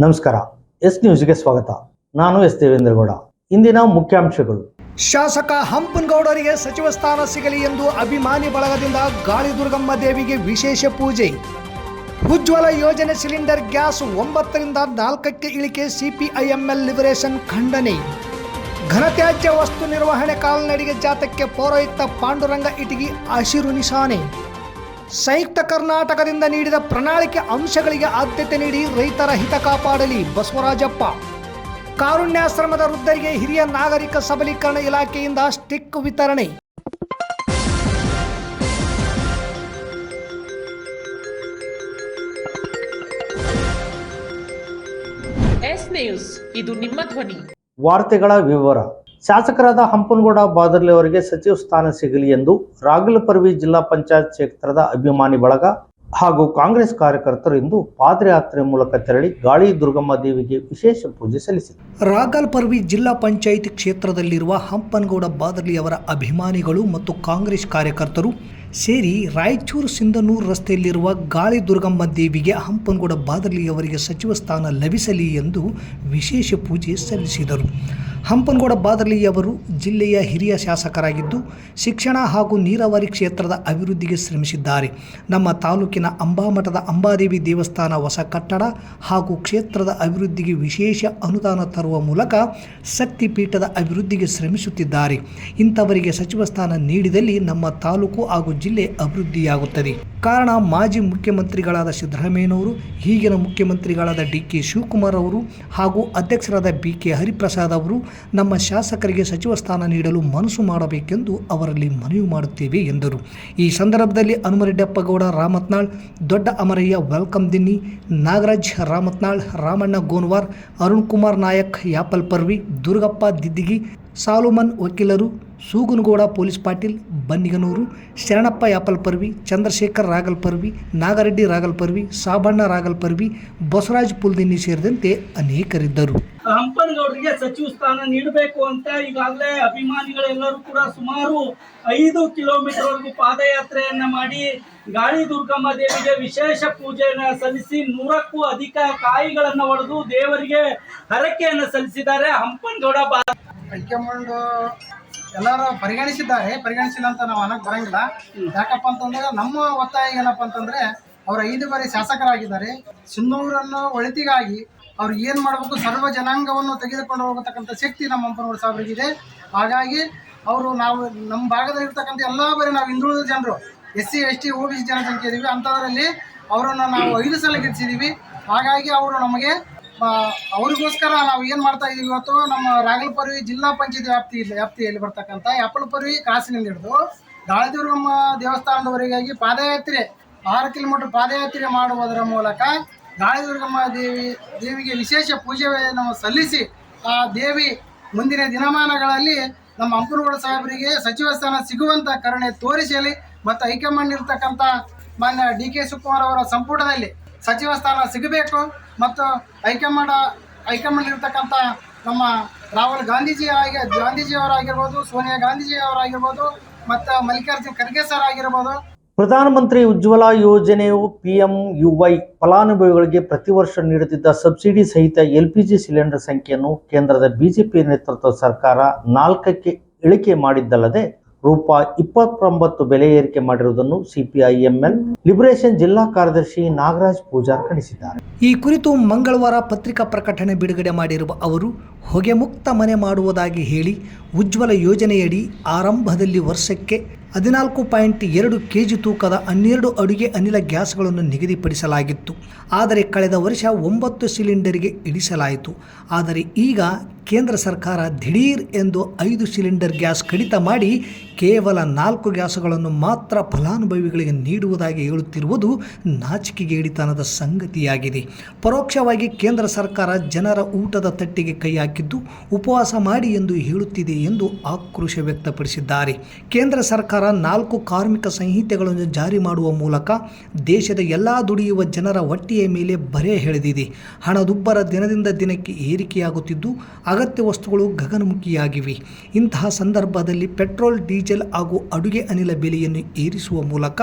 ನಮಸ್ಕಾರ. ಎಸ್ ನ್ಯೂಸ್ಗೆ ಸ್ವಾಗತ. ನಾನು ಎಸ್ ದೇವೇಂದ್ರಗೌಡ. ಇಂದಿನ ಮುಖ್ಯಾಂಶಗಳು. ಶಾಸಕ ಹಂಪನಗೌಡರಿಗೆ ಸಚಿವ ಸ್ಥಾನ ಸಿಗಲಿ ಎಂದು ಅಭಿಮಾನಿ ಬಳಗದಿಂದ ಗಾಳಿ ದುರ್ಗಮ್ಮ ದೇವಿಗೆ ವಿಶೇಷ ಪೂಜೆ. ಉಜ್ವಲ ಯೋಜನೆ ಸಿಲಿಂಡರ್ ಗ್ಯಾಸ್ 9ರಿಂದ 4ಕ್ಕೆ ಇಳಿಕೆ, ಸಿಪಿಐಎಂಎಲ್ ಲಿಬರೇಷನ್ ಖಂಡನೆ. ಘನತ್ಯಾಜ್ಯ ವಸ್ತು ನಿರ್ವಹಣೆ ಕಾಲ್ನಡಿಗೆ ಜಾಥಾಕ್ಕೆ ಪೌರಾಯುಕ್ತ ಪಾಂಡುರಂಗ ಇಟಗಿ ಹಸಿರು ನಿಶಾನೆ. ಸಂಯುಕ್ತ ಕರ್ನಾಟಕದಿಂದ ನೀಡಿದ ಪ್ರಣಾಳಿಕೆ ಅಂಶಗಳಿಗೆ ಆದ್ಯತೆ ನೀಡಿ ರೈತರ ಹಿತ ಕಾಪಾಡಲಿ ಬಸವರಾಜಪ್ಪ. ಕಾರುಣ್ಯಾಶ್ರಮದ ವೃದ್ಧರಿಗೆ ಹಿರಿಯ ನಾಗರಿಕ ಸಬಲೀಕರಣ ಇಲಾಖೆಯಿಂದ ಸ್ಟಿಕ್ ವಿತರಣೆ. ಎಸ್ ನ್ಯೂಸ್, ಇದು ನಿಮ್ಮ ಧ್ವನಿ. ವಾರ್ತೆಗಳ ವಿವರ. ಶಾಸಕರಾದ ಹಂಪನಗೌಡ ಬಾದರ್ಲಿ ಅವರಿಗೆ ಸಚಿವ ಸ್ಥಾನ ಸಿಗಲಿ ಎಂದು ರಾಗಲಪರ್ವಿ ಜಿಲ್ಲಾ ಪಂಚಾಯತ್ ಕ್ಷೇತ್ರದ ಅಭಿಮಾನಿ ಬಳಗ ಹಾಗೂ ಕಾಂಗ್ರೆಸ್ ಕಾರ್ಯಕರ್ತರು ಇಂದು ಪಾದಯಾತ್ರೆ ಮೂಲಕ ತೆರಳಿ ಗಾಳಿ ದುರ್ಗಮ್ಮ ದೇವಿಗೆ ವಿಶೇಷ ಪೂಜೆ ಸಲ್ಲಿಸಿದರು. ರಾಗಲಪರ್ವಿ ಜಿಲ್ಲಾ ಪಂಚಾಯಿತಿ ಕ್ಷೇತ್ರದಲ್ಲಿರುವ ಹಂಪನಗೌಡ ಬಾದರ್ಲಿ ಅವರ ಅಭಿಮಾನಿಗಳು ಮತ್ತು ಕಾಂಗ್ರೆಸ್ ಕಾರ್ಯಕರ್ತರು ಸೇರಿ ರಾಯಚೂರು ಸಿಂಧನೂರು ರಸ್ತೆಯಲ್ಲಿರುವ ಗಾಳಿ ದುರ್ಗಮ್ಮ ದೇವಿಗೆ ಹಂಪನಗೌಡ ಬಾದರ್ಲಿ ಅವರಿಗೆ ಸಚಿವ ಸ್ಥಾನ ಲಭಿಸಲಿ ಎಂದು ವಿಶೇಷ ಪೂಜೆ ಸಲ್ಲಿಸಿದರು. ಹಂಪನಗೌಡ ಬಾದರ್ಲಿ ಅವರು ಜಿಲ್ಲೆಯ ಹಿರಿಯ ಶಾಸಕರಾಗಿದ್ದು ಶಿಕ್ಷಣ ಹಾಗೂ ನೀರಾವರಿ ಕ್ಷೇತ್ರದ ಅಭಿವೃದ್ಧಿಗೆ ಶ್ರಮಿಸಿದ್ದಾರೆ. ನಮ್ಮ ತಾಲೂಕಿನ ಅಂಬಾಮಠದ ಅಂಬಾದೇವಿ ದೇವಸ್ಥಾನ ಹೊಸ ಕಟ್ಟಡ ಹಾಗೂ ಕ್ಷೇತ್ರದ ಅಭಿವೃದ್ಧಿಗೆ ವಿಶೇಷ ಅನುದಾನ ತರುವ ಮೂಲಕ ಶಕ್ತಿಪೀಠದ ಅಭಿವೃದ್ಧಿಗೆ ಶ್ರಮಿಸುತ್ತಿದ್ದಾರೆ. ಇಂಥವರಿಗೆ ಸಚಿವ ಸ್ಥಾನ ನೀಡಿದಲ್ಲಿ ನಮ್ಮ ತಾಲೂಕು ಹಾಗೂ ಜಿಲ್ಲೆ ಅಭಿವೃದ್ಧಿಯಾಗುತ್ತದೆ. ಕಾರಣ, ಮಾಜಿ ಮುಖ್ಯಮಂತ್ರಿಗಳಾದ ಸಿದ್ದರಾಮಯ್ಯನವರು, ಈಗಿನ ಮುಖ್ಯಮಂತ್ರಿಗಳಾದ ಡಿ.ಕೆ. ಶಿವಕುಮಾರ್ ಅವರು ಹಾಗೂ ಅಧ್ಯಕ್ಷರಾದ ಬಿ.ಕೆ. ಹರಿಪ್ರಸಾದ್ ಅವರು ನಮ್ಮ ಶಾಸಕರಿಗೆ ಸಚಿವ ಸ್ಥಾನ ನೀಡಲು ಮನಸ್ಸು ಮಾಡಬೇಕೆಂದು ಅವರಲ್ಲಿ ಮನವಿ ಮಾಡುತ್ತೇವೆ ಎಂದರು. ಈ ಸಂದರ್ಭದಲ್ಲಿ ಹನುಮರೆಡ್ಡಪ್ಪಗೌಡ ರಾಮತ್ನಾಳ್, ದೊಡ್ಡ ಅಮರಯ್ಯ ವೆಲ್ಕಮ್ ದಿನ್ನಿ, ನಾಗರಾಜ್ ರಾಮತ್ನಾಳ್, ರಾಮಣ್ಣ ಗೋನ್ವಾರ್, ಅರುಣ್ ಕುಮಾರ್ ನಾಯಕ್ ಯಾಪಲ್ಪರ್ವಿ, ದುರ್ಗಪ್ಪ ದಿದ್ದಿಗಿ, ಸಾಲುಮನ್ ವಕೀಲರು, ಸೂಗನಗೌಡ ಪೊಲೀಸ್ ಪಾಟೀಲ್ ಬನ್ನಿಗನೂರು, ಶರಣಪ್ಪ ಯಾಪಲ್ಪರ್ವಿ, ಚಂದ್ರಶೇಖರ್ ರಾಗಲ್ಪರ್ವಿ, ನಾಗರೆಡ್ಡಿ ರಾಗಲ್ಪರ್ವಿ, ಸಾಬಣ್ಣ ರಾಗಲ್ಪರ್ವಿ, ಬಸವರಾಜ್ ಪುಲ್ದಿನ್ನಿ ಸೇರಿದಂತೆ ಅನೇಕರಿದ್ದರು. ಹಂಪನಗೌಡರಿಗೆ ಸಚಿವ ಸ್ಥಾನ ನೀಡಬೇಕು ಅಂತ ಈಗಾಗಲೇ ಅಭಿಮಾನಿಗಳೆಲ್ಲರೂ ಕೂಡ ಸುಮಾರು 5 ಕಿಲೋಮೀಟರ್ವರೆಗೂ ಪಾದಯಾತ್ರೆಯನ್ನ ಮಾಡಿ ಗಾಳಿ ದುರ್ಗಮ್ಮ ದೇವಿಗೆ ವಿಶೇಷ ಪೂಜೆಯನ್ನು ಸಲ್ಲಿಸಿ 100ಕ್ಕೂ ಅಧಿಕ ಕಾಯಿಗಳನ್ನ ಒಡೆದು ದೇವರಿಗೆ ಹರಕೆಯನ್ನು ಸಲ್ಲಿಸಿದ್ದಾರೆ. ಹಂಪನಗೌಡ ಹೈಕಮಾಂಡ್ ಎಲ್ಲರೂ ಪರಿಗಣಿಸಿಲ್ಲ ಅಂತ ನಾವು ಅನ್ನಕ್ಕೆ ಬರಂಗಿಲ್ಲ. ಯಾಕಪ್ಪ ಅಂತಂದ್ರೆ ನಮ್ಮ ಒತ್ತಾಯ ಏನಪ್ಪ ಅಂತಂದ್ರೆ ಅವರು 5 ಬಾರಿ ಶಾಸಕರಾಗಿದ್ದಾರೆ. ಸಿಂಧೂರನ್ನು ಒಳಿತಿಗಾಗಿ ಅವ್ರು ಏನು ಮಾಡಬೇಕು, ಸರ್ವ ಜನಾಂಗವನ್ನು ತೆಗೆದುಕೊಂಡು ಹೋಗತಕ್ಕಂಥ ಶಕ್ತಿ ನಮ್ಮ ಹಂಪನಗೌಡ ಸಾಹೇಬರಿಗಿದೆ. ಹಾಗಾಗಿ ಅವರು ನಾವು ನಮ್ಮ ಭಾಗದಲ್ಲಿರ್ತಕ್ಕಂಥ ಎಲ್ಲ ಬಾರಿ ನಾವು ಹಿಂದುಳಿದ ಜನರು SC ST OBC ಜನಸಂಖ್ಯೆ ಇದ್ದೀವಿ. ಅಂಥದ್ರಲ್ಲಿ ಅವರನ್ನು ನಾವು 5 ಸಲ ಗೆಲ್ಲಿಸಿದ್ದೀವಿ. ಹಾಗಾಗಿ ಅವರು ನಮಗೆ ಅವ್ರಿಗೋಸ್ಕರ ನಾವು ಏನು ಮಾಡ್ತಾ ಇದೀವಿ, ಇವತ್ತು ನಮ್ಮ ರಾಗಲಪರ್ವಿ ಜಿಲ್ಲಾ ಪಂಚಾಯತ್ ವ್ಯಾಪ್ತಿಯಲ್ಲಿ ಬರ್ತಕ್ಕಂಥ ಯಾಪಲ್ಪರ್ವಿ ಕ್ರಾಸಿನಿಂದ ಹಿಡಿದು ಗಾಳಿ ದುರ್ಗಮ್ಮ ದೇವಸ್ಥಾನದವರೆಗಾಗಿ ಪಾದಯಾತ್ರೆ 6 ಕಿಲೋಮೀಟರ್ ಪಾದಯಾತ್ರೆ ಮಾಡುವುದರ ಮೂಲಕ ಗಾಳಿ ದುರ್ಗಮ್ಮ ದೇವಿಗೆ ವಿಶೇಷ ಪೂಜೆಯನ್ನು ಸಲ್ಲಿಸಿ ಆ ದೇವಿ ಮುಂದಿನ ದಿನಮಾನಗಳಲ್ಲಿ ನಮ್ಮ ಹಂಪನಗೌಡ ಸಾಹೇಬರಿಗೆ ಸಚಿವ ಸ್ಥಾನ ಸಿಗುವಂಥ ಕರುಣೆ ತೋರಿಸಲಿ ಮತ್ತು ಹೈಕಮಾಂಡ್ ಇರ್ತಕ್ಕಂಥ ಮಾನ್ಯ ಡಿ.ಕೆ. ಶಿವಕುಮಾರ್ ಅವರ ಸಂಪುಟದಲ್ಲಿ ಸಚಿವ ಸ್ಥಾನ ಸಿಗಬೇಕು ಮತ್ತು ಹೈಕಮಾಂಡ್ ಇರ್ತಕ್ಕಂಥ ನಮ್ಮ ರಾಹುಲ್ ಗಾಂಧೀಜಿಯವರಾಗಿರ್ಬೋದು, ಸೋನಿಯಾ ಗಾಂಧೀಜಿಯವರಾಗಿರ್ಬೋದು ಮತ್ತು ಮಲ್ಲಿಕಾರ್ಜುನ್ ಖರ್ಗೆ ಸರ್ ಆಗಿರ್ಬೋದು. ಪ್ರಧಾನಮಂತ್ರಿ ಉಜ್ವಲ ಯೋಜನೆಯು PMUY ಫಲಾನುಭವಿಗಳಿಗೆ ಪ್ರತಿ ವರ್ಷ ನೀಡುತ್ತಿದ್ದ ಸಬ್ಸಿಡಿ ಸಹಿತ LPG ಸಿಲಿಂಡರ್ ಸಂಖ್ಯೆಯನ್ನು ಕೇಂದ್ರದ ಬಿಜೆಪಿ ನೇತೃತ್ವದ ಸರ್ಕಾರ 4ಕ್ಕೆ ಇಳಿಕೆ ಮಾಡಿದ್ದಲ್ಲದೆ ₹29 ಬೆಲೆ ಏರಿಕೆ ಮಾಡಿರುವುದನ್ನು CPIML ಲಿಬರೇಷನ್ ಜಿಲ್ಲಾ ಕಾರ್ಯದರ್ಶಿ ನಾಗರಾಜ್ ಪೂಜಾರ್ ಖಂಡಿಸಿದ್ದಾರೆ. ಈ ಕುರಿತು ಮಂಗಳವಾರ ಪತ್ರಿಕಾ ಪ್ರಕಟಣೆ ಬಿಡುಗಡೆ ಮಾಡಿರುವ ಅವರು, ಹೊಗೆ ಮುಕ್ತ ಮನೆ ಮಾಡುವುದಾಗಿ ಹೇಳಿ ಉಜ್ವಲ ಯೋಜನೆಯಡಿ ಆರಂಭದಲ್ಲಿ ವರ್ಷಕ್ಕೆ 14.2 kg ತೂಕದ 12 ಅಡುಗೆ ಅನಿಲ ಗ್ಯಾಸ್ಗಳನ್ನು ನಿಗದಿಪಡಿಸಲಾಗಿತ್ತು. ಆದರೆ ಕಳೆದ ವರ್ಷ 9 ಸಿಲಿಂಡರ್ಗೆ ಇಳಿಸಲಾಯಿತು. ಆದರೆ ಈಗ ಕೇಂದ್ರ ಸರ್ಕಾರ ದಿಢೀರ್ ಎಂದು 5 ಸಿಲಿಂಡರ್ ಗ್ಯಾಸ್ ಕಡಿತ ಮಾಡಿ ಕೇವಲ 4 ಗ್ಯಾಸ್ಗಳನ್ನು ಮಾತ್ರ ಫಲಾನುಭವಿಗಳಿಗೆ ನೀಡುವುದಾಗಿ ಹೇಳುತ್ತಿರುವುದು ನಾಚಿಕೆಗೇಡಿತನದ ಸಂಗತಿಯಾಗಿದೆ. ಪರೋಕ್ಷವಾಗಿ ಕೇಂದ್ರ ಸರ್ಕಾರ ಜನರ ಊಟದ ತಟ್ಟೆಗೆ ಕೈ ಹಾಕಿದ್ದು ಉಪವಾಸ ಮಾಡಿ ಎಂದು ಹೇಳುತ್ತಿದೆ ಎಂದು ಆಕ್ರೋಶ ವ್ಯಕ್ತಪಡಿಸಿದ್ದಾರೆ. ಕೇಂದ್ರ ಸರ್ಕಾರ 4 ಕಾರ್ಮಿಕ ಸಂಹಿತೆಗಳನ್ನು ಜಾರಿ ಮಾಡುವ ಮೂಲಕ ದೇಶದ ಎಲ್ಲ ದುಡಿಯುವ ಜನರ ಹೊಟ್ಟೆಯ ಮೇಲೆ ಬರೆ ಎಳೆದಿದೆ. ಹಣದುಬ್ಬರ ದಿನದಿಂದ ದಿನಕ್ಕೆ ಏರಿಕೆಯಾಗುತ್ತಿದ್ದು ಅಗತ್ಯ ವಸ್ತುಗಳು ಗಗನಮುಖಿಯಾಗಿವೆ. ಇಂತಹ ಸಂದರ್ಭದಲ್ಲಿ ಪೆಟ್ರೋಲ್, ಡೀಸೆಲ್ ಹಾಗೂ ಅಡುಗೆ ಅನಿಲ ಬೆಲೆಯನ್ನು ಏರಿಸುವ ಮೂಲಕ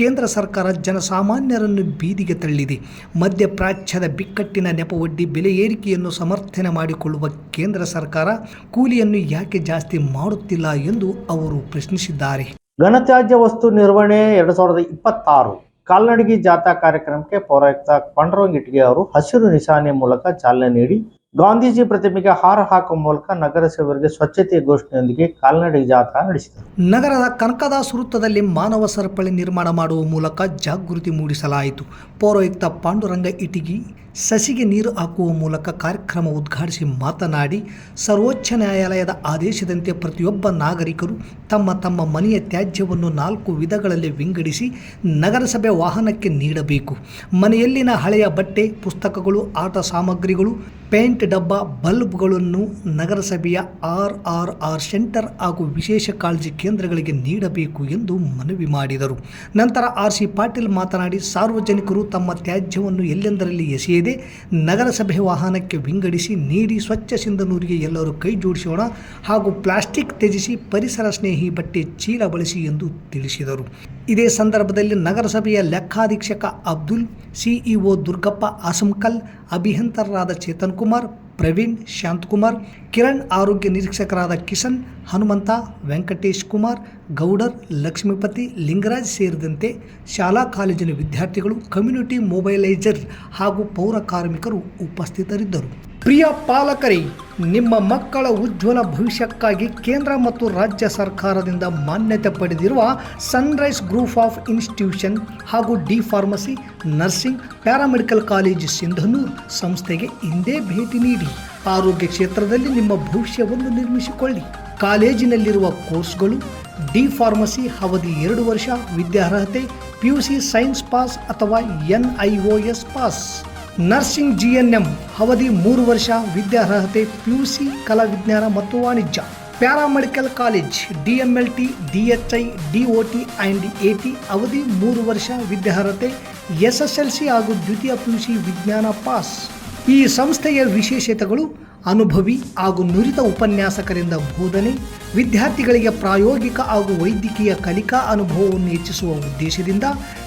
ಕೇಂದ್ರ ಸರ್ಕಾರ ಜನಸಾಮಾನ್ಯರನ್ನು ಬೀದಿಗೆ ತಳ್ಳಿದೆ. ಮಧ್ಯಪ್ರಾಚ್ಯದ ಬಿಕ್ಕಟ್ಟಿನ ನೆಪವೊಡ್ಡಿ ಬೆಲೆ ಏರಿಕೆಯನ್ನು ಸಮರ್ಥನೆ ಮಾಡಿಕೊಳ್ಳುವ ಕೇಂದ್ರ ಸರ್ಕಾರ ಕೂಲಿಯನ್ನು ಯಾಕೆ ಜಾಸ್ತಿ ಮಾಡುತ್ತಿಲ್ಲ ಎಂದು ಅವರು ಪ್ರಶ್ನಿಸಿದ್ದಾರೆ. ಘನತ್ಯಾಜ್ಯ ವಸ್ತು ನಿರ್ವಹಣೆ 2026 ಕಾಲ್ನಡಿಗೆ ಜಾಥಾ ಕಾರ್ಯಕ್ರಮಕ್ಕೆ ಪೌರಾಯುಕ್ತ ಪಾಂಡುರಂಗ ಇಟ್ಗೆ ಅವರು ಹಸಿರು ನಿಶಾನೆ ಮೂಲಕ ಚಾಲನೆ ನೀಡಿ ಗಾಂಧೀಜಿ ಪ್ರತಿಮೆಗೆ ಹಾರ ಹಾಕುವ ಮೂಲಕ ನಗರಸಭೆಯವರಿಗೆ ಸ್ವಚ್ಛತೆಯ ಘೋಷಣೆಯೊಂದಿಗೆ ಕಾಲ್ನಡಿಗೆ ಜಾಥಾ ನಡೆಸಿದರು. ನಗರದ ಕನಕದಾಸ ವೃತ್ತದಲ್ಲಿ ಮಾನವ ಸರಪಳಿ ನಿರ್ಮಾಣ ಮಾಡುವ ಮೂಲಕ ಜಾಗೃತಿ ಮೂಡಿಸಲಾಯಿತು. ಪೌರಾಯುಕ್ತ ಪಾಂಡುರಂಗ ಇಟಗಿ ಸಸಿಗೆ ನೀರು ಹಾಕುವ ಮೂಲಕ ಕಾರ್ಯಕ್ರಮ ಉದ್ಘಾಟಿಸಿ ಮಾತನಾಡಿ, ಸರ್ವೋಚ್ಚ ನ್ಯಾಯಾಲಯದ ಆದೇಶದಂತೆ ಪ್ರತಿಯೊಬ್ಬ ನಾಗರಿಕರು ತಮ್ಮ ತಮ್ಮ ಮನೆಯ ತ್ಯಾಜ್ಯವನ್ನು 4 ವಿಧಗಳಲ್ಲಿ ವಿಂಗಡಿಸಿ ನಗರಸಭೆ ವಾಹನಕ್ಕೆ ನೀಡಬೇಕು. ಮನೆಯಲ್ಲಿನ ಹಳೆಯ ಬಟ್ಟೆ, ಪುಸ್ತಕಗಳು, ಆಟ ಸಾಮಗ್ರಿಗಳು, ಪೇಂಟ್ ಡಬ್ಬ, ಬಲ್ಬ್ಗಳನ್ನು ನಗರಸಭೆಯ RRR ಸೆಂಟರ್ ಹಾಗೂ ವಿಶೇಷ ಕಾಳಜಿ ಕೇಂದ್ರಗಳಿಗೆ ನೀಡಬೇಕು ಎಂದು ಮನವಿ ಮಾಡಿದರು. ನಂತರ RC ಪಾಟೀಲ್ ಮಾತನಾಡಿ, ಸಾರ್ವಜನಿಕರು ತಮ್ಮ ತ್ಯಾಜ್ಯವನ್ನು ಎಲ್ಲೆಂದರಲ್ಲಿ ಎಸೆಯದೆ ನಗರಸಭೆ ವಾಹನಕ್ಕೆ ವಿಂಗಡಿಸಿ ನೀಡಿ ಸ್ವಚ್ಛ ಸಿಂಧನೂರಿಗೆ ಎಲ್ಲರೂ ಕೈ ಜೋಡಿಸೋಣ ಹಾಗೂ ಪ್ಲಾಸ್ಟಿಕ್ ತ್ಯಜಿಸಿ ಪರಿಸರ ಸ್ನೇಹಿ ಬಟ್ಟೆ ಚೀಲ ಬಳಸಿ ಎಂದು ತಿಳಿಸಿದರು. ಇದೇ ಸಂದರ್ಭದಲ್ಲಿ ನಗರಸಭೆಯ ಲೆಕ್ಕಾಧೀಕ್ಷಕ ಅಬ್ದುಲ್, CEO ದುರ್ಗಪ್ಪ ಆಸಂಕಲ್, ಅಭಿಯಂತರರಾದ ಚೇತನ್ ಕುಮಾರ್, ಪ್ರವೀಣ್, ಶಾಂತಕುಮಾರ್, ಕಿರಣ್, ಆರೋಗ್ಯ ನಿರೀಕ್ಷಕರಾದ ಕಿಶನ್, ಹನುಮಂತ, ವೆಂಕಟೇಶ್ ಕುಮಾರ್, ಗೌಡರ್, ಲಕ್ಷ್ಮೀಪತಿ, ಲಿಂಗರಾಜ್ ಸೇರಿದಂತೆ ಶಾಲಾ ಕಾಲೇಜಿನ ವಿದ್ಯಾರ್ಥಿಗಳು, ಕಮ್ಯುನಿಟಿ ಮೊಬೈಲೈಸರ್ ಹಾಗೂ ಪೌರ ಕಾರ್ಮಿಕರು ಉಪಸ್ಥಿತರಿದ್ದರು. ಪ್ರಿಯ ಪಾಲಕರೇ, ನಿಮ್ಮ ಮಕ್ಕಳ ಉಜ್ವಲ ಭವಿಷ್ಯಕ್ಕಾಗಿ ಕೇಂದ್ರ ಮತ್ತು ರಾಜ್ಯ ಸರ್ಕಾರದಿಂದ ಮಾನ್ಯತೆ ಪಡೆದಿರುವ ಸನ್ರೈಸ್ ಗ್ರೂಪ್ ಆಫ್ ಇನ್ಸ್ಟಿಟ್ಯೂಷನ್ ಹಾಗೂ D pharmacy, nursing, paramedical college Sindhanur ಸಂಸ್ಥೆಗೆ ಹಿಂದೆ ಭೇಟಿ ನೀಡಿ ಆರೋಗ್ಯ ಕ್ಷೇತ್ರದಲ್ಲಿ ನಿಮ್ಮ ಭವಿಷ್ಯವನ್ನು ನಿರ್ಮಿಸಿಕೊಳ್ಳಿ. ಕಾಲೇಜಿನಲ್ಲಿರುವ ಕೋರ್ಸ್ಗಳು: ಡಿ ಫಾರ್ಮಸಿ ಅವಧಿ 2 ವರ್ಷ, ವಿದ್ಯಾರ್ಹತೆ PUC ಸೈನ್ಸ್ ಪಾಸ್ ಅಥವಾ NIOS ಪಾಸ್. ನರ್ಸಿಂಗ್ GNM ಅವಧಿ 3 ವರ್ಷ, ವಿದ್ಯಾರ್ಹತೆ PUC ಕಲಾ ವಿಜ್ಞಾನ ಮತ್ತು ವಾಣಿಜ್ಯ. Paramedical college DMLT, DHI, DOT and AT ಅವಧಿ 3 ವರ್ಷ, ವಿದ್ಯಾರ್ಹತೆ SSLC ಹಾಗೂ ದ್ವಿತೀಯ PUC ವಿಜ್ಞಾನ ಪಾಸ್. ಈ ಸಂಸ್ಥೆಯ ವಿಶೇಷತೆಗಳು: ಅನುಭವಿ ಹಾಗೂ ನುರಿತ ಉಪನ್ಯಾಸಕರಿಂದ ಬೋಧನೆ, ವಿದ್ಯಾರ್ಥಿಗಳಿಗೆ ಪ್ರಾಯೋಗಿಕ ಹಾಗೂ ವೈದ್ಯಕೀಯ ಕಲಿಕಾ ಅನುಭವವನ್ನು ಹೆಚ್ಚಿಸುವ ಉದ್ದೇಶದಿಂದ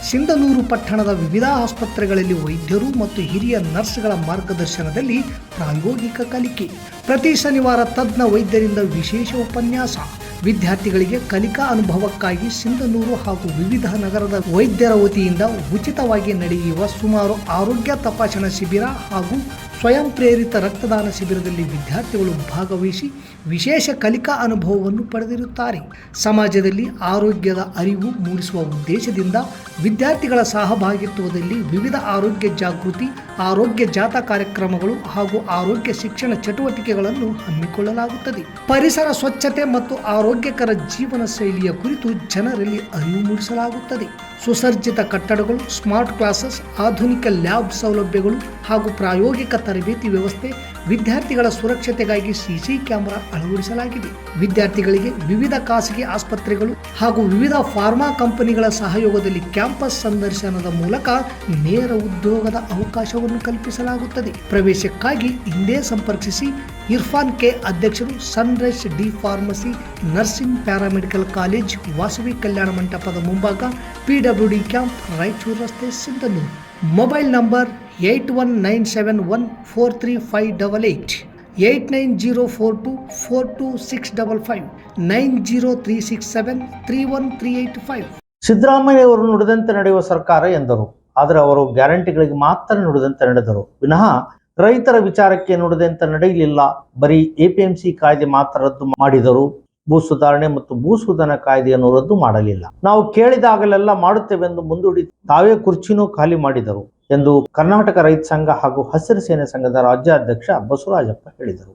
ಸಿಂಧನೂರು ಪಟ್ಟಣದ ವಿವಿಧ ಆಸ್ಪತ್ರೆಗಳಲ್ಲಿ ವೈದ್ಯರು ಮತ್ತು ಹಿರಿಯ ನರ್ಸ್ಗಳ ಮಾರ್ಗದರ್ಶನದಲ್ಲಿ ಪ್ರಾಯೋಗಿಕ ಕಲಿಕೆ. ಪ್ರತಿ ಶನಿವಾರ ತಜ್ಞ ವೈದ್ಯರಿಂದ ವಿಶೇಷ ಉಪನ್ಯಾಸ. ವಿದ್ಯಾರ್ಥಿಗಳಿಗೆ ಕಲಿಕಾ ಅನುಭವಕ್ಕಾಗಿ ಸಿಂಧನೂರು ಹಾಗೂ ವಿವಿಧ ನಗರದ ವೈದ್ಯರ ವತಿಯಿಂದ ಉಚಿತವಾಗಿ ನಡೆಯುವ ಸುಮಾರು ಆರೋಗ್ಯ ತಪಾಸಣಾ ಶಿಬಿರ ಹಾಗೂ ಸ್ವಯಂ ಪ್ರೇರಿತ ರಕ್ತದಾನ ಶಿಬಿರದಲ್ಲಿ ವಿದ್ಯಾರ್ಥಿಗಳು ಭಾಗವಹಿಸಿ ವಿಶೇಷ ಕಲಿಕಾ ಅನುಭವವನ್ನು ಪಡೆದಿರುತ್ತಾರೆ. ಸಮಾಜದಲ್ಲಿ ಆರೋಗ್ಯದ ಅರಿವು ಮೂಡಿಸುವ ಉದ್ದೇಶದಿಂದ ವಿದ್ಯಾರ್ಥಿಗಳ ಸಹಭಾಗಿತ್ವದಲ್ಲಿ ವಿವಿಧ ಆರೋಗ್ಯ ಜಾಗೃತಿ, ಆರೋಗ್ಯ ಜಾಥಾ ಕಾರ್ಯಕ್ರಮಗಳು ಹಾಗೂ ಆರೋಗ್ಯ ಶಿಕ್ಷಣ ಚಟುವಟಿಕೆಗಳನ್ನು ಹಮ್ಮಿಕೊಳ್ಳಲಾಗುತ್ತದೆ. ಪರಿಸರ ಸ್ವಚ್ಛತೆ ಮತ್ತು ಆರೋಗ್ಯಕರ ಜೀವನ ಶೈಲಿಯ ಕುರಿತು ಜನರಲ್ಲಿ ಅರಿವು ಮೂಡಿಸಲಾಗುತ್ತದೆ. ಸುಸಜ್ಜಿತ ಕಟ್ಟಡಗಳು, ಸ್ಮಾರ್ಟ್ ಕ್ಲಾಸಸ್, ಆಧುನಿಕ ಲ್ಯಾಬ್ ಸೌಲಭ್ಯಗಳು ಹಾಗೂ ಪ್ರಾಯೋಗಿಕ ತರಬೇತಿ ವ್ಯವಸ್ಥೆ. ವಿದ್ಯಾರ್ಥಿಗಳ ಸುರಕ್ಷತೆಗಾಗಿ CC ಕ್ಯಾಮೆರಾ ಅಳವಡಿಸಲಾಗಿದೆ. ವಿದ್ಯಾರ್ಥಿಗಳಿಗೆ ವಿವಿಧ ಖಾಸಗಿ ಆಸ್ಪತ್ರೆಗಳು ಹಾಗೂ ವಿವಿಧ ಫಾರ್ಮಾ ಕಂಪನಿಗಳ ಸಹಯೋಗದಲ್ಲಿ ಕ್ಯಾಂಪಸ್ ಸಂದರ್ಶನದ ಮೂಲಕ ನೇರ ಉದ್ಯೋಗದ ಅವಕಾಶವನ್ನು ಕಲ್ಪಿಸಲಾಗುತ್ತದೆ. ಪ್ರವೇಶಕ್ಕಾಗಿ ಹಿಂದೆ ಸಂಪರ್ಕಿಸಿ. ಇರ್ಫಾನ್ K, ಅಧ್ಯಕ್ಷರು, sunrise D pharmacy, nursing, paramedical college, Vasavi ಕಲ್ಯಾಣ ಮಂಟಪದ ಮುಂಭಾಗ, PWD ಕ್ಯಾಂಪ್, ರಾಯಚೂರು ರಸ್ತೆ, ಸಿಂಧನೂರು. Mobile number 8197143588, 8904242655, 9036731385. ಸಿದ್ದರಾಮಯ್ಯ ಅವರು ನುಡಿದಂತೆ ನಡೆಯುವ ಸರ್ಕಾರ ಎಂದರು. ಆದರೆ ಅವರು ಗ್ಯಾರಂಟಿಗಳಿಗೆ ಮಾತ್ರ ನುಡಿದಂತೆ ನಡೆದರು, ವಿನಃ ರೈತರ ವಿಚಾರಕ್ಕೆ ನುಡಿದಂತೆ ನಡೆಯಲಿಲ್ಲ. ಬರೀ APMC ಕಾಯ್ದೆ ಮಾತ್ರ ರದ್ದು ಮಾಡಿದರು. ಭೂ ಸುಧಾರಣೆ ಮತ್ತು ಭೂಶೋಧನ ಕಾಯ್ದೆಯನ್ನು ರದ್ದು ಮಾಡಲಿಲ್ಲ. ನಾವು ಕೇಳಿದಾಗಲೆಲ್ಲ ಮಾಡುತ್ತೇವೆಂದು ಮುಂದೂಡಿ ತಾವೇ ಕುರ್ಚಿನೂ ಖಾಲಿ ಮಾಡಿದರು ಎಂದು ಕರ್ನಾಟಕ ರೈತ ಸಂಘ ಹಾಗೂ ಹಸಿರು ಸೇನೆ ಸಂಘದ ರಾಜ್ಯಾಧ್ಯಕ್ಷ ಬಸವರಾಜಪ್ಪ ಹೇಳಿದರು.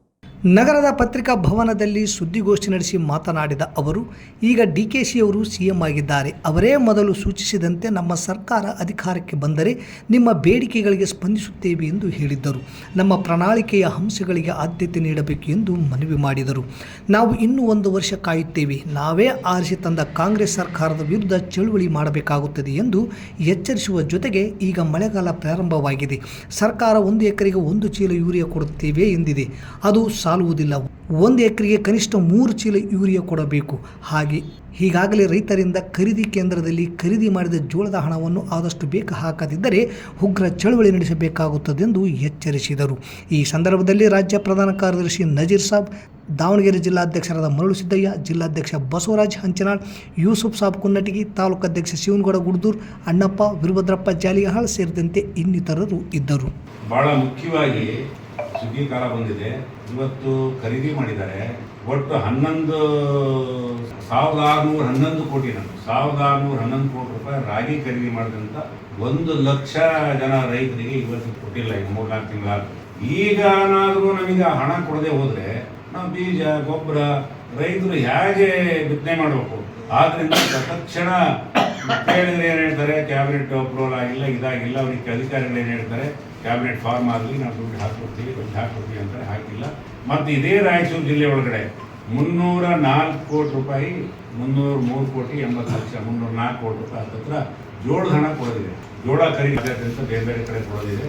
ನಗರದ ಪತ್ರಿಕಾ ಭವನದಲ್ಲಿ ಸುದ್ದಿಗೋಷ್ಠಿ ನಡೆಸಿ ಮಾತನಾಡಿದ ಅವರು, ಈಗ DKC ಅವರು CM ಆಗಿದ್ದಾರೆ. ಅವರೇ ಮೊದಲು ಸೂಚಿಸಿದಂತೆ ನಮ್ಮ ಸರ್ಕಾರ ಅಧಿಕಾರಕ್ಕೆ ಬಂದರೆ ನಿಮ್ಮ ಬೇಡಿಕೆಗಳಿಗೆ ಸ್ಪಂದಿಸುತ್ತೇವೆ ಎಂದು ಹೇಳಿದ್ದರು. ನಮ್ಮ ಪ್ರಣಾಳಿಕೆಯ ಅಂಶಗಳಿಗೆ ಆದ್ಯತೆ ನೀಡಬೇಕು ಎಂದು ಮನವಿ ಮಾಡಿದರು. ನಾವು ಇನ್ನೂ 1 ವರ್ಷ ಕಾಯುತ್ತೇವೆ. ನಾವೇ ಆರಿಸಿ ತಂದ ಕಾಂಗ್ರೆಸ್ ಸರ್ಕಾರದ ವಿರುದ್ಧ ಚಳುವಳಿ ಮಾಡಬೇಕಾಗುತ್ತದೆ ಎಂದು ಎಚ್ಚರಿಸುವ ಜೊತೆಗೆ, ಈಗ ಮಳೆಗಾಲ ಪ್ರಾರಂಭವಾಗಿದೆ. ಸರ್ಕಾರ 1 ಎಕರೆಗೆ 1 ಚೀಲ ಯೂರಿಯಾ ಕೊಡುತ್ತೇವೆ ಎಂದಿದೆ. ಅದು ಸಾಲುವುದಿಲ್ಲ. 1 ಎಕರೆಗೆ ಕನಿಷ್ಠ 3 ಚೀಲ ಯೂರಿಯಾ ಕೊಡಬೇಕು. ಹೀಗಾಗಲೇ ರೈತರಿಂದ ಖರೀದಿ ಕೇಂದ್ರದಲ್ಲಿ ಖರೀದಿ ಮಾಡಿದ ಜೋಳದ ಹಣವನ್ನು ಆದಷ್ಟು ಬೇಗ ಹಾಕದಿದ್ದರೆ ಉಗ್ರ ಚಳವಳಿ ನಡೆಸಬೇಕಾಗುತ್ತದೆಂದು ಎಚ್ಚರಿಸಿದರು. ಈ ಸಂದರ್ಭದಲ್ಲಿ ರಾಜ್ಯ ಪ್ರಧಾನ ಕಾರ್ಯದರ್ಶಿ ನಜೀರ್ ಸಾಬ್, ದಾವಣಗೆರೆ ಜಿಲ್ಲಾಧ್ಯಕ್ಷರಾದ ಮರಳು ಸಿದ್ದಯ್ಯ, ಜಿಲ್ಲಾಧ್ಯಕ್ಷ ಬಸವರಾಜ್ ಹಂಚನಾಳ್, ಯೂಸುಫ್ ಸಾಬ್ ಕುನ್ನಟಗಿ, ತಾಲೂಕಾಧ್ಯಕ್ಷ ಶಿವನಗೌಡ ಗುಡ್ದೂರ್, ಅಣ್ಣಪ್ಪ, ವೀರಭದ್ರಪ್ಪ ಜಾಲಿಹಾಳ್ ಸೇರಿದಂತೆ ಇನ್ನಿತರರು ಇದ್ದರು. ಬಹಳ ಮುಖ್ಯವಾಗಿ ಸುಗ್ಗಿ ಕಾಲ ಬಂದಿದೆ. ಇವತ್ತು ಖರೀದಿ ಮಾಡಿದ್ದಾರೆ. ಒಟ್ಟು 11,611 ಕೋಟಿ 1,611 ಕೋಟಿ ರೂಪಾಯಿ ರಾಗಿ ಖರೀದಿ ಮಾಡಿದಂತ 1 ಲಕ್ಷ ಜನ ರೈತರಿಗೆ ಇವತ್ತು ಕೊಟ್ಟಿಲ್ಲ. ಈಗ 3-4 ತಿಂಗಳಾದ. ಈಗ ಏನಾದರೂ ನಮಗೆ ಹಣ ಕೊಡದೆ ಹೋದ್ರೆ ನಾವು ಬೀಜ ಗೊಬ್ಬರ ರೈತರು ಹೇಗೆ ಬಿತ್ತನೆ ಮಾಡಬೇಕು? ಆದ್ರಿಂದ ತಕ್ಷಣ ಕೇಳಿದ್ರೆ ಏನು ಹೇಳ್ತಾರೆ, ಕ್ಯಾಬಿನೆಟ್ ಅಪ್ರೂವಲ್ ಆಗಿಲ್ಲ, ಇದಾಗಿಲ್ಲ. ಅವರಿಗೆ ಅಧಿಕಾರಿಗಳು ಏನು ಹೇಳ್ತಾರೆ, ಕ್ಯಾಬಿನೆಟ್ ಫಾರ್ಮ್ ಆಗಲಿ ನಾವು ದುಡ್ಡು ಹಾಕ್ಕೊಡ್ತೀವಿ ಅಂತಾರೆ, ಹಾಕಿಲ್ಲ. ಮತ್ತು ಇದೇ ರಾಯಚೂರು ಜಿಲ್ಲೆ ಒಳಗಡೆ 304 ಕೋಟಿ ರೂಪಾಯಿ, 303 ಕೋಟಿ 80 ಲಕ್ಷ, 304 ಕೋಟಿ ರೂಪಾಯಿ ಹತ್ತಿರ ಜೋಳದ ಹಣ ಕೊಡೋದಿದೆ. ಜೋಳ ಖರೀದಿ ಅಂತ ಬೇರೆ ಬೇರೆ ಕಡೆ ಕೊಡೋದಿದೆ.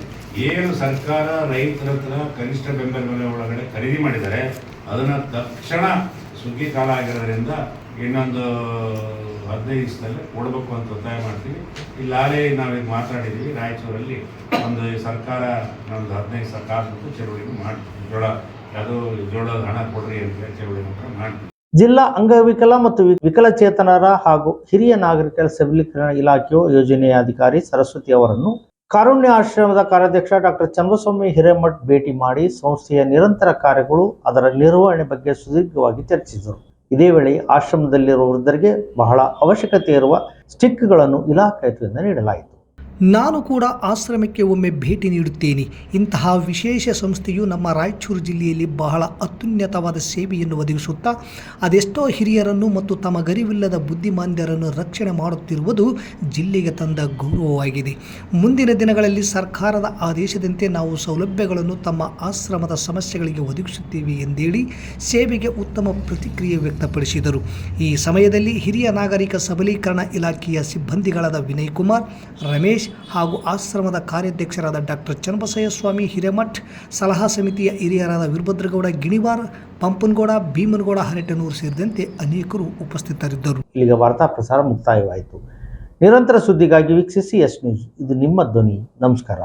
ಏನು ಸರ್ಕಾರ ರೈತರ ಹತ್ರ ಕನಿಷ್ಠ ಬೆಂಬಲ ಬೆಲೆ ಒಳಗಡೆ ಖರೀದಿ ಮಾಡಿದ್ದಾರೆ, ಅದನ್ನು ತಕ್ಷಣ ಸುಗ್ಗಿ ಕಾಲ ಆಗಿರೋದ್ರಿಂದ ಇನ್ನೊಂದು 15 ದಿವಸದಲ್ಲೇ ಕೊಡಬೇಕು ಅಂತ ಒತ್ತಾಯ ಮಾಡ್ತೀವಿ. ಇಲ್ಲಾಗಲೇ ನಾವೀಗ ಮಾತಾಡಿದ್ದೀವಿ, ರಾಯಚೂರಲ್ಲಿ ಒಂದು ಸರ್ಕಾರ ನಮ್ಮದು 15 ದಿವಸ ಕಾದ್ಬಿಟ್ಟು ಚಳವಳಿ ಮಾಡ್ತೀವಿ. ಜೋಳದ ಹಣ ಕೊಡ್ರಿ ಅಂತ ಚಳವಳಿ ಮಾಡ್ತೀವಿ. ಜಿಲ್ಲಾ ಅಂಗವಿಕಲ ಮತ್ತು ವಿಕಲಚೇತನರ ಹಾಗೂ ಹಿರಿಯ ನಾಗರಿಕರ ಸಬಲೀಕರಣ ಇಲಾಖೆಯು ಯೋಜನೆಯ ಅಧಿಕಾರಿ ಸರಸ್ವತಿ ಅವರನ್ನು ಕಾರುಣ್ಯ ಆಶ್ರಮದ ಕಾರ್ಯಾಧ್ಯಕ್ಷ ಡಾಕ್ಟರ್ ಚನ್ನಬಸವ ಹಿರೇಮಠ್ ಭೇಟಿ ಮಾಡಿ ಸಂಸ್ಥೆಯ ನಿರಂತರ ಕಾರ್ಯಗಳು, ಅದರ ನಿರ್ವಹಣೆ ಬಗ್ಗೆ ಸುದೀರ್ಘವಾಗಿ ಚರ್ಚಿಸಿದರು. ಇದೇ ವೇಳೆ ಆಶ್ರಮದಲ್ಲಿರುವ ವೃದ್ಧರಿಗೆ ಬಹಳ ಅವಶ್ಯಕತೆ ಇರುವ ಸ್ಟಿಕ್ಗಳನ್ನು ಇಲಾಖೆಯಿಂದ ನೀಡಲಾಯಿತು. ನಾನು ಕೂಡ ಆಶ್ರಮಕ್ಕೆ ಒಮ್ಮೆ ಭೇಟಿ ನೀಡುತ್ತೇನೆ. ಇಂತಹ ವಿಶೇಷ ಸಂಸ್ಥೆಯು ನಮ್ಮ ರಾಯಚೂರು ಜಿಲ್ಲೆಯಲ್ಲಿ ಬಹಳ ಅತ್ಯುನ್ನತವಾದ ಸೇವೆಯನ್ನು ಒದಗಿಸುತ್ತಾ ಅದೆಷ್ಟೋ ಹಿರಿಯರನ್ನು ಮತ್ತು ತಮ್ಮ ಗರಿವಿಲ್ಲದ ಬುದ್ಧಿಮಾಂದ್ಯರನ್ನು ರಕ್ಷಣೆ ಮಾಡುತ್ತಿರುವುದು ಜಿಲ್ಲೆಗೆ ತಂದ ಗೌರವವಾಗಿದೆ. ಮುಂದಿನ ದಿನಗಳಲ್ಲಿ ಸರ್ಕಾರದ ಆದೇಶದಂತೆ ನಾವು ಸೌಲಭ್ಯಗಳನ್ನು ತಮ್ಮ ಆಶ್ರಮದ ಸಮಸ್ಯೆಗಳಿಗೆ ಒದಗಿಸುತ್ತೇವೆ ಎಂದೇಳಿ ಸೇವೆಗೆ ಉತ್ತಮ ಪ್ರತಿಕ್ರಿಯೆ ವ್ಯಕ್ತಪಡಿಸಿದರು. ಈ ಸಮಯದಲ್ಲಿ ಹಿರಿಯ ನಾಗರಿಕ ಸಬಲೀಕರಣ ಇಲಾಖೆಯ ಸಿಬ್ಬಂದಿಗಳಾದ ವಿನಯ್ ಕುಮಾರ್, ರಮೇಶ್ ಹಾಗೂ ಆಶ್ರಮದ ಕಾರ್ಯಾಧ್ಯಕ್ಷರಾದ ಡಾಕ್ಟರ್ ಚನ್ನಬಸವ ಹಿರೇಮಠ್, ಸಲಹಾ ಸಮಿತಿಯ ಹಿರಿಯರಾದ ವೀರಭದ್ರಗೌಡ ಗಿಣಿವಾರ್, ಪಂಪನಗೌಡ, ಭೀಮನಗೌಡ ಹರಟನೂರು ಸೇರಿದಂತೆ ಅನೇಕರು ಉಪಸ್ಥಿತರಿದ್ದರು. ಇಲ್ಲಿಗೆ ವಾರ್ತಾ ಪ್ರಸಾರ ಮುಕ್ತಾಯವಾಯಿತು. ನಿರಂತರ ಸುದ್ದಿಗಾಗಿ ವೀಕ್ಷಿಸಿ ಎಸ್ ನ್ಯೂಸ್. ಇದು ನಿಮ್ಮ ಧ್ವನಿ. ನಮಸ್ಕಾರ.